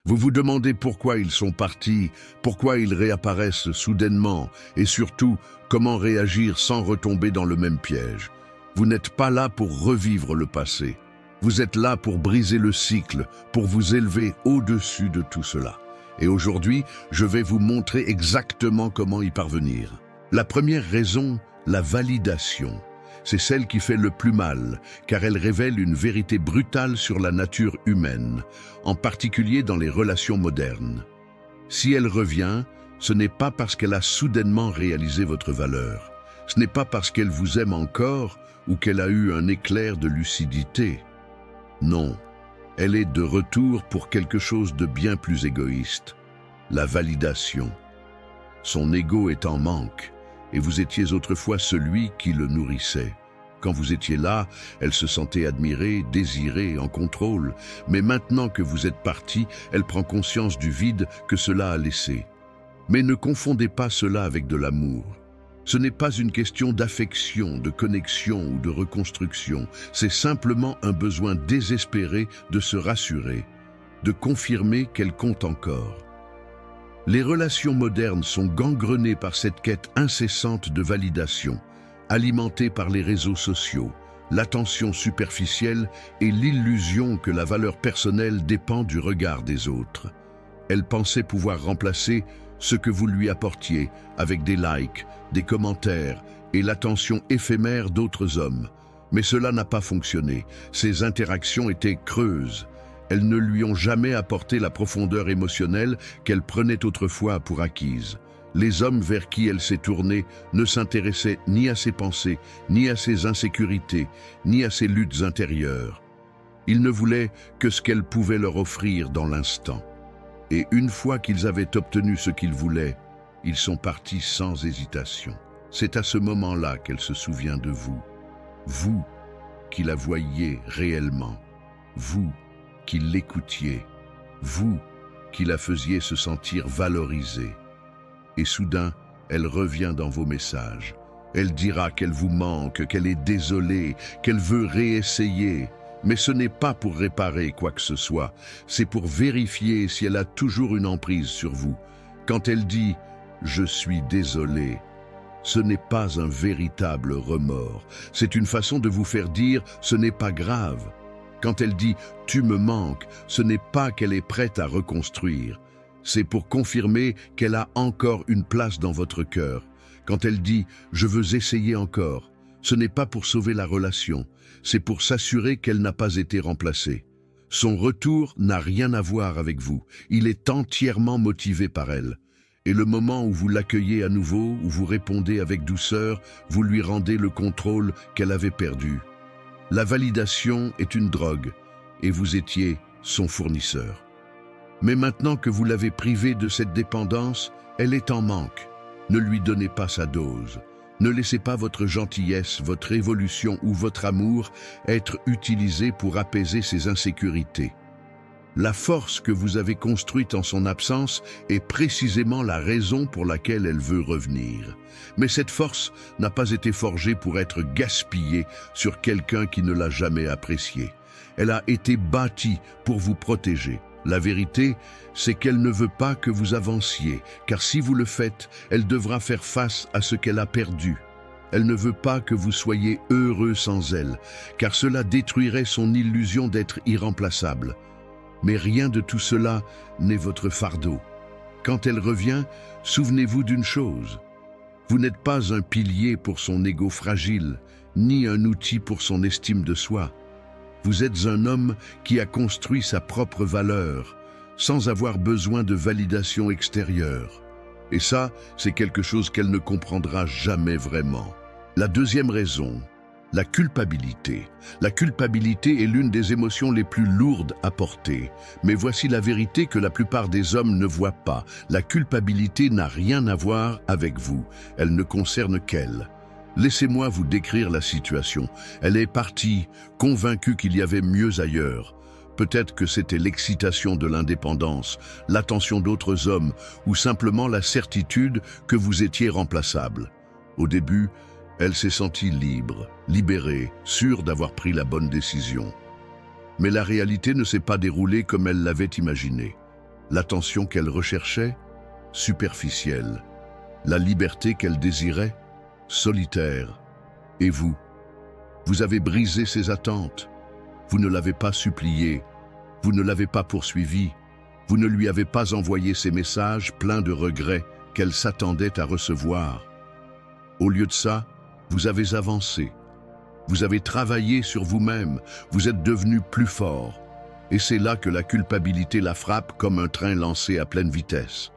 Vous vous demandez pourquoi ils sont partis, pourquoi ils réapparaissent soudainement, et surtout, comment réagir sans retomber dans le même piège. Vous n'êtes pas là pour revivre le passé. Vous êtes là pour briser le cycle, pour vous élever au-dessus de tout cela. Et aujourd'hui, je vais vous montrer exactement comment y parvenir. La première raison, la validation. C'est celle qui fait le plus mal, car elle révèle une vérité brutale sur la nature humaine, en particulier dans les relations modernes. Si elle revient, ce n'est pas parce qu'elle a soudainement réalisé votre valeur. Ce n'est pas parce qu'elle vous aime encore ou qu'elle a eu un éclair de lucidité. Non, elle est de retour pour quelque chose de bien plus égoïste, la validation. Son ego est en manque, et vous étiez autrefois celui qui le nourrissait. Quand vous étiez là, elle se sentait admirée, désirée, en contrôle. Mais maintenant que vous êtes parti, elle prend conscience du vide que cela a laissé. Mais ne confondez pas cela avec de l'amour. Ce n'est pas une question d'affection, de connexion ou de reconstruction. C'est simplement un besoin désespéré de se rassurer, de confirmer qu'elle compte encore. Les relations modernes sont gangrenées par cette quête incessante de validation, alimentée par les réseaux sociaux, l'attention superficielle et l'illusion que la valeur personnelle dépend du regard des autres. Elle pensait pouvoir remplacer ce que vous lui apportiez avec des likes, des commentaires et l'attention éphémère d'autres hommes. Mais cela n'a pas fonctionné. Ces interactions étaient creuses. Elles ne lui ont jamais apporté la profondeur émotionnelle qu'elle prenait autrefois pour acquise. Les hommes vers qui elle s'est tournée ne s'intéressaient ni à ses pensées, ni à ses insécurités, ni à ses luttes intérieures. Ils ne voulaient que ce qu'elle pouvait leur offrir dans l'instant. Et une fois qu'ils avaient obtenu ce qu'ils voulaient, ils sont partis sans hésitation. C'est à ce moment-là qu'elle se souvient de vous. Vous qui la voyiez réellement. Vous qui l'écoutiez. Vous qui la faisiez se sentir valorisée. Et soudain, elle revient dans vos messages. Elle dira qu'elle vous manque, qu'elle est désolée, qu'elle veut réessayer. Mais ce n'est pas pour réparer quoi que ce soit, c'est pour vérifier si elle a toujours une emprise sur vous. Quand elle dit « je suis désolé », ce n'est pas un véritable remords. C'est une façon de vous faire dire « ce n'est pas grave ». Quand elle dit « tu me manques », ce n'est pas qu'elle est prête à reconstruire. C'est pour confirmer qu'elle a encore une place dans votre cœur. Quand elle dit « je veux essayer encore », ce n'est pas pour sauver la relation, c'est pour s'assurer qu'elle n'a pas été remplacée. Son retour n'a rien à voir avec vous, il est entièrement motivé par elle. Et le moment où vous l'accueillez à nouveau, où vous répondez avec douceur, vous lui rendez le contrôle qu'elle avait perdu. La validation est une drogue, et vous étiez son fournisseur. Mais maintenant que vous l'avez privée de cette dépendance, elle est en manque. Ne lui donnez pas sa dose. Ne laissez pas votre gentillesse, votre évolution ou votre amour être utilisés pour apaiser ses insécurités. La force que vous avez construite en son absence est précisément la raison pour laquelle elle veut revenir. Mais cette force n'a pas été forgée pour être gaspillée sur quelqu'un qui ne l'a jamais appréciée. Elle a été bâtie pour vous protéger. La vérité, c'est qu'elle ne veut pas que vous avanciez, car si vous le faites, elle devra faire face à ce qu'elle a perdu. Elle ne veut pas que vous soyez heureux sans elle, car cela détruirait son illusion d'être irremplaçable. Mais rien de tout cela n'est votre fardeau. Quand elle revient, souvenez-vous d'une chose. Vous n'êtes pas un pilier pour son ego fragile, ni un outil pour son estime de soi. Vous êtes un homme qui a construit sa propre valeur, sans avoir besoin de validation extérieure. Et ça, c'est quelque chose qu'elle ne comprendra jamais vraiment. La deuxième raison, la culpabilité. La culpabilité est l'une des émotions les plus lourdes à porter. Mais voici la vérité que la plupart des hommes ne voient pas. La culpabilité n'a rien à voir avec vous. Elle ne concerne qu'elle. Laissez-moi vous décrire la situation. Elle est partie, convaincue qu'il y avait mieux ailleurs. Peut-être que c'était l'excitation de l'indépendance, l'attention d'autres hommes ou simplement la certitude que vous étiez remplaçable. Au début, elle s'est sentie libre, libérée, sûre d'avoir pris la bonne décision. Mais la réalité ne s'est pas déroulée comme elle l'avait imaginé. L'attention qu'elle recherchait? Superficielle. La liberté qu'elle désirait? Solitaire. Et vous? Vous avez brisé ses attentes. Vous ne l'avez pas supplié. Vous ne l'avez pas poursuivi. Vous ne lui avez pas envoyé ces messages pleins de regrets qu'elle s'attendait à recevoir. Au lieu de ça, vous avez avancé. Vous avez travaillé sur vous-même. Vous êtes devenu plus fort. Et c'est là que la culpabilité la frappe comme un train lancé à pleine vitesse.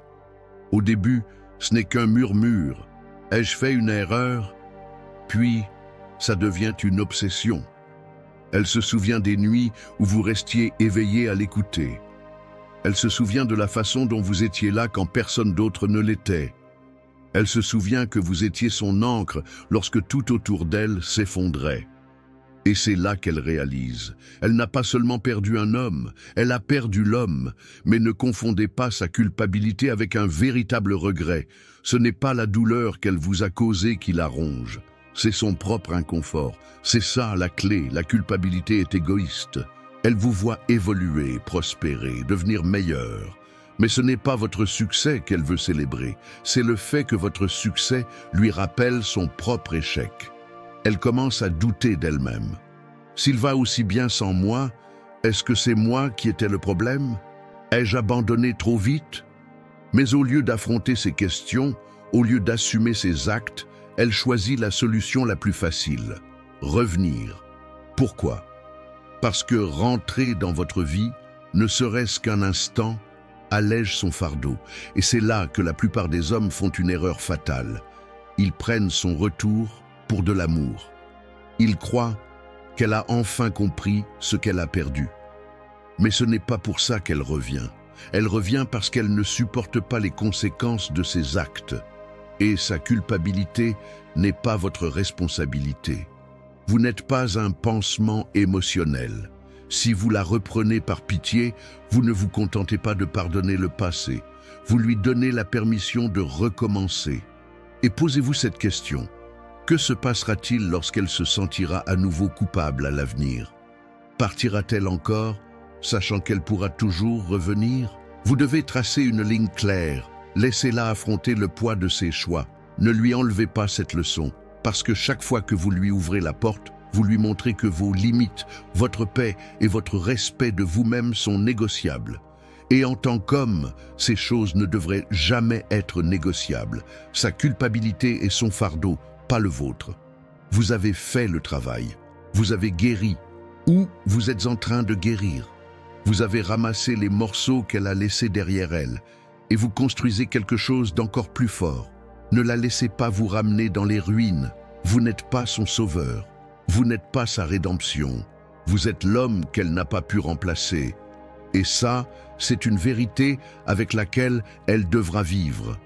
Au début, ce n'est qu'un murmure. Ai-je fait une erreur? Puis, ça devient une obsession. Elle se souvient des nuits où vous restiez éveillé à l'écouter. Elle se souvient de la façon dont vous étiez là quand personne d'autre ne l'était. Elle se souvient que vous étiez son ancre lorsque tout autour d'elle s'effondrait. Et c'est là qu'elle réalise. Elle n'a pas seulement perdu un homme, elle a perdu l'homme. Mais ne confondez pas sa culpabilité avec un véritable regret. Ce n'est pas la douleur qu'elle vous a causée qui la ronge. C'est son propre inconfort. C'est ça la clé. La culpabilité est égoïste. Elle vous voit évoluer, prospérer, devenir meilleur. Mais ce n'est pas votre succès qu'elle veut célébrer. C'est le fait que votre succès lui rappelle son propre échec. Elle commence à douter d'elle-même. S'il va aussi bien sans moi, est-ce que c'est moi qui étais le problème? Ai-je abandonné trop vite? Mais au lieu d'affronter ces questions, au lieu d'assumer ses actes, elle choisit la solution la plus facile, revenir. Pourquoi? Parce que rentrer dans votre vie, ne serait-ce qu'un instant, allège son fardeau. Et c'est là que la plupart des hommes font une erreur fatale. Ils prennent son retour pour de l'amour. Ils croient qu'elle a enfin compris ce qu'elle a perdu. Mais ce n'est pas pour ça qu'elle revient. Elle revient parce qu'elle ne supporte pas les conséquences de ses actes. Et sa culpabilité n'est pas votre responsabilité. Vous n'êtes pas un pansement émotionnel. Si vous la reprenez par pitié, vous ne vous contentez pas de pardonner le passé. Vous lui donnez la permission de recommencer. Et posez-vous cette question. Que se passera-t-il lorsqu'elle se sentira à nouveau coupable à l'avenir? Partira-t-elle encore, sachant qu'elle pourra toujours revenir? Vous devez tracer une ligne claire. Laissez-la affronter le poids de ses choix. Ne lui enlevez pas cette leçon, parce que chaque fois que vous lui ouvrez la porte, vous lui montrez que vos limites, votre paix et votre respect de vous-même sont négociables. Et en tant qu'homme, ces choses ne devraient jamais être négociables. Sa culpabilité est son fardeau, pas le vôtre. Vous avez fait le travail. Vous avez guéri. Ou vous êtes en train de guérir. Vous avez ramassé les morceaux qu'elle a laissés derrière elle. Et vous construisez quelque chose d'encore plus fort. Ne la laissez pas vous ramener dans les ruines. Vous n'êtes pas son sauveur. Vous n'êtes pas sa rédemption. Vous êtes l'homme qu'elle n'a pas pu remplacer. Et ça, c'est une vérité avec laquelle elle devra vivre.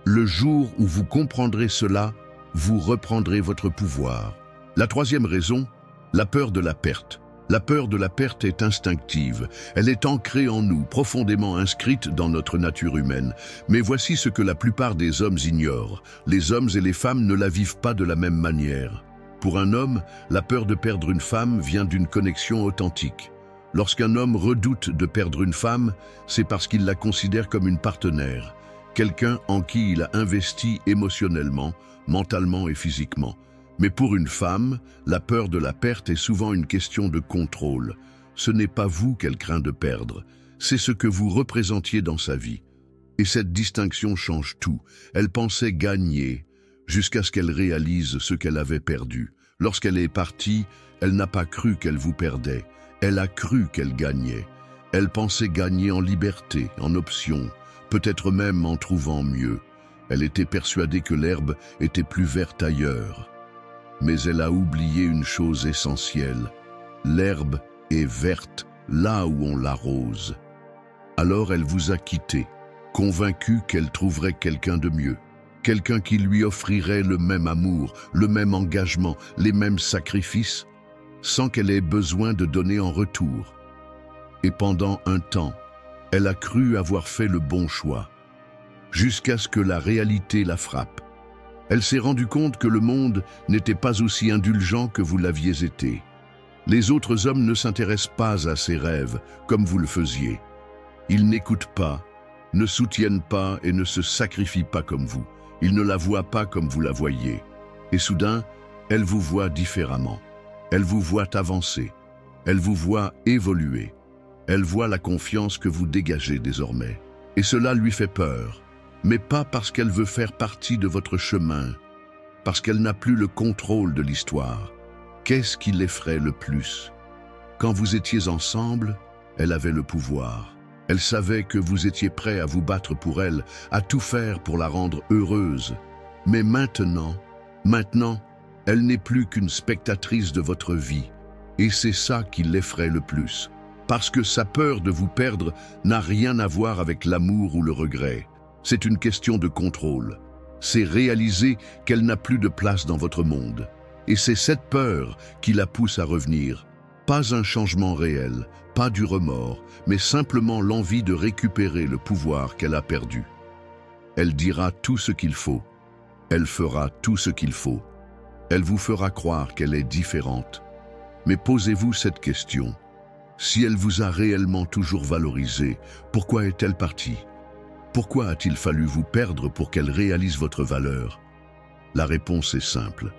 Le jour où vous comprendrez cela, vous reprendrez votre pouvoir. La troisième raison, la peur de la perte. La peur de la perte est instinctive. Elle est ancrée en nous, profondément inscrite dans notre nature humaine. Mais voici ce que la plupart des hommes ignorent. Les hommes et les femmes ne la vivent pas de la même manière. Pour un homme, la peur de perdre une femme vient d'une connexion authentique. Lorsqu'un homme redoute de perdre une femme, c'est parce qu'il la considère comme une partenaire, quelqu'un en qui il a investi émotionnellement, mentalement et physiquement. Mais pour une femme, la peur de la perte est souvent une question de contrôle. Ce n'est pas vous qu'elle craint de perdre, c'est ce que vous représentiez dans sa vie. Et cette distinction change tout. Elle pensait gagner, jusqu'à ce qu'elle réalise ce qu'elle avait perdu. Lorsqu'elle est partie, elle n'a pas cru qu'elle vous perdait. Elle a cru qu'elle gagnait. Elle pensait gagner en liberté, en option, peut-être même en trouvant mieux. Elle était persuadée que l'herbe était plus verte ailleurs. Mais elle a oublié une chose essentielle. L'herbe est verte là où on l'arrose. Alors elle vous a quitté, convaincue qu'elle trouverait quelqu'un de mieux. Quelqu'un qui lui offrirait le même amour, le même engagement, les mêmes sacrifices, sans qu'elle ait besoin de donner en retour. Et pendant un temps, elle a cru avoir fait le bon choix, jusqu'à ce que la réalité la frappe. Elle s'est rendue compte que le monde n'était pas aussi indulgent que vous l'aviez été. Les autres hommes ne s'intéressent pas à ses rêves, comme vous le faisiez. Ils n'écoutent pas, ne soutiennent pas et ne se sacrifient pas comme vous. Ils ne la voient pas comme vous la voyez. Et soudain, elle vous voit différemment. Elle vous voit avancer. Elle vous voit évoluer. Elle voit la confiance que vous dégagez désormais. Et cela lui fait peur. Mais pas parce qu'elle veut faire partie de votre chemin, parce qu'elle n'a plus le contrôle de l'histoire. Qu'est-ce qui l'effraie le plus? Quand vous étiez ensemble, elle avait le pouvoir. Elle savait que vous étiez prêt à vous battre pour elle, à tout faire pour la rendre heureuse. Mais maintenant, elle n'est plus qu'une spectatrice de votre vie. Et c'est ça qui l'effraie le plus. Parce que sa peur de vous perdre n'a rien à voir avec l'amour ou le regret. C'est une question de contrôle. C'est réaliser qu'elle n'a plus de place dans votre monde. Et c'est cette peur qui la pousse à revenir. Pas un changement réel, pas du remords, mais simplement l'envie de récupérer le pouvoir qu'elle a perdu. Elle dira tout ce qu'il faut. Elle fera tout ce qu'il faut. Elle vous fera croire qu'elle est différente. Mais posez-vous cette question. Si elle vous a réellement toujours valorisé, pourquoi est-elle partie? Pourquoi a-t-il fallu vous perdre pour qu'elle réalise votre valeur? La réponse est simple.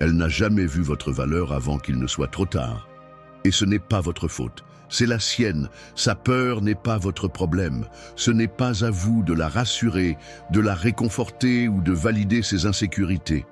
Elle n'a jamais vu votre valeur avant qu'il ne soit trop tard. Et ce n'est pas votre faute, c'est la sienne. Sa peur n'est pas votre problème. Ce n'est pas à vous de la rassurer, de la réconforter ou de valider ses insécurités.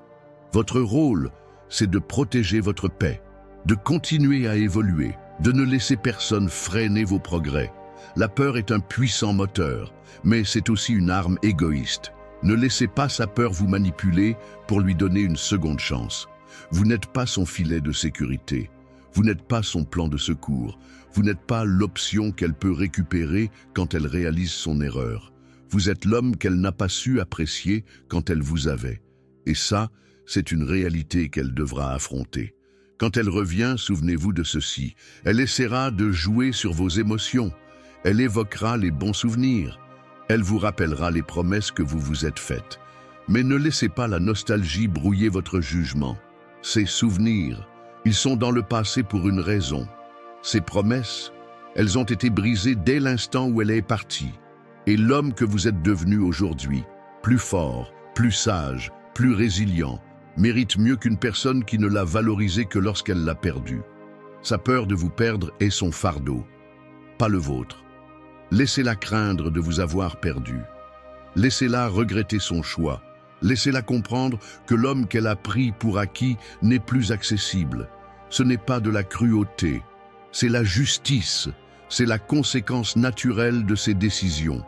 Votre rôle, c'est de protéger votre paix, de continuer à évoluer, de ne laisser personne freiner vos progrès. La peur est un puissant moteur, mais c'est aussi une arme égoïste. Ne laissez pas sa peur vous manipuler pour lui donner une seconde chance. Vous n'êtes pas son filet de sécurité. Vous n'êtes pas son plan de secours. Vous n'êtes pas l'option qu'elle peut récupérer quand elle réalise son erreur. Vous êtes l'homme qu'elle n'a pas su apprécier quand elle vous avait. Et ça, c'est une réalité qu'elle devra affronter. Quand elle revient, souvenez-vous de ceci. Elle essaiera de jouer sur vos émotions. Elle évoquera les bons souvenirs. Elle vous rappellera les promesses que vous vous êtes faites. Mais ne laissez pas la nostalgie brouiller votre jugement. Ces souvenirs, ils sont dans le passé pour une raison. Ces promesses, elles ont été brisées dès l'instant où elle est partie. Et l'homme que vous êtes devenu aujourd'hui, plus fort, plus sage, plus résilient, mérite mieux qu'une personne qui ne l'a valorisé que lorsqu'elle l'a perdu. Sa peur de vous perdre est son fardeau, pas le vôtre. Laissez-la craindre de vous avoir perdu. Laissez-la regretter son choix. Laissez-la comprendre que l'homme qu'elle a pris pour acquis n'est plus accessible. Ce n'est pas de la cruauté, c'est la justice, c'est la conséquence naturelle de ses décisions.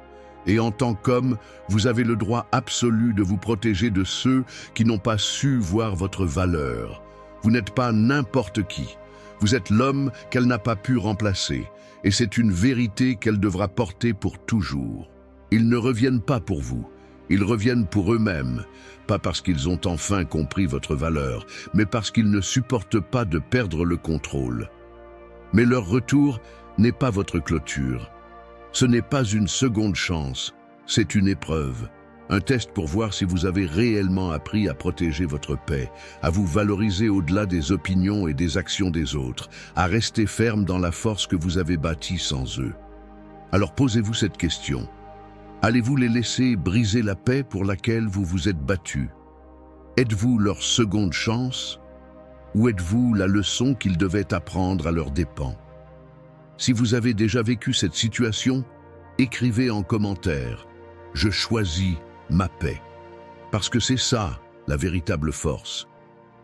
Et en tant qu'homme, vous avez le droit absolu de vous protéger de ceux qui n'ont pas su voir votre valeur. Vous n'êtes pas n'importe qui. Vous êtes l'homme qu'elle n'a pas pu remplacer. Et c'est une vérité qu'elle devra porter pour toujours. Ils ne reviennent pas pour vous. Ils reviennent pour eux-mêmes, pas parce qu'ils ont enfin compris votre valeur, mais parce qu'ils ne supportent pas de perdre le contrôle. Mais leur retour n'est pas votre clôture. Ce n'est pas une seconde chance, c'est une épreuve. Un test pour voir si vous avez réellement appris à protéger votre paix, à vous valoriser au-delà des opinions et des actions des autres, à rester ferme dans la force que vous avez bâtie sans eux. Alors posez-vous cette question. Allez-vous les laisser briser la paix pour laquelle vous vous êtes battu? Êtes-vous leur seconde chance? Ou êtes-vous la leçon qu'ils devaient apprendre à leurs dépens? Si vous avez déjà vécu cette situation, écrivez en commentaire « Je choisis ma paix ». Parce que c'est ça, la véritable force.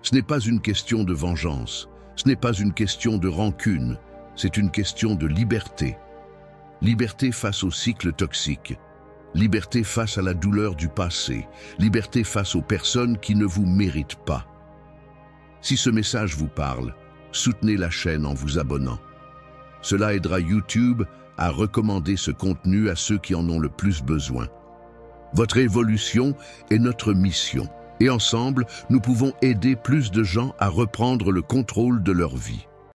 Ce n'est pas une question de vengeance, ce n'est pas une question de rancune, c'est une question de liberté. Liberté face au cycle toxique, liberté face à la douleur du passé, liberté face aux personnes qui ne vous méritent pas. Si ce message vous parle, soutenez la chaîne en vous abonnant. Cela aidera YouTube à recommander ce contenu à ceux qui en ont le plus besoin. Votre évolution est notre mission, et ensemble, nous pouvons aider plus de gens à reprendre le contrôle de leur vie.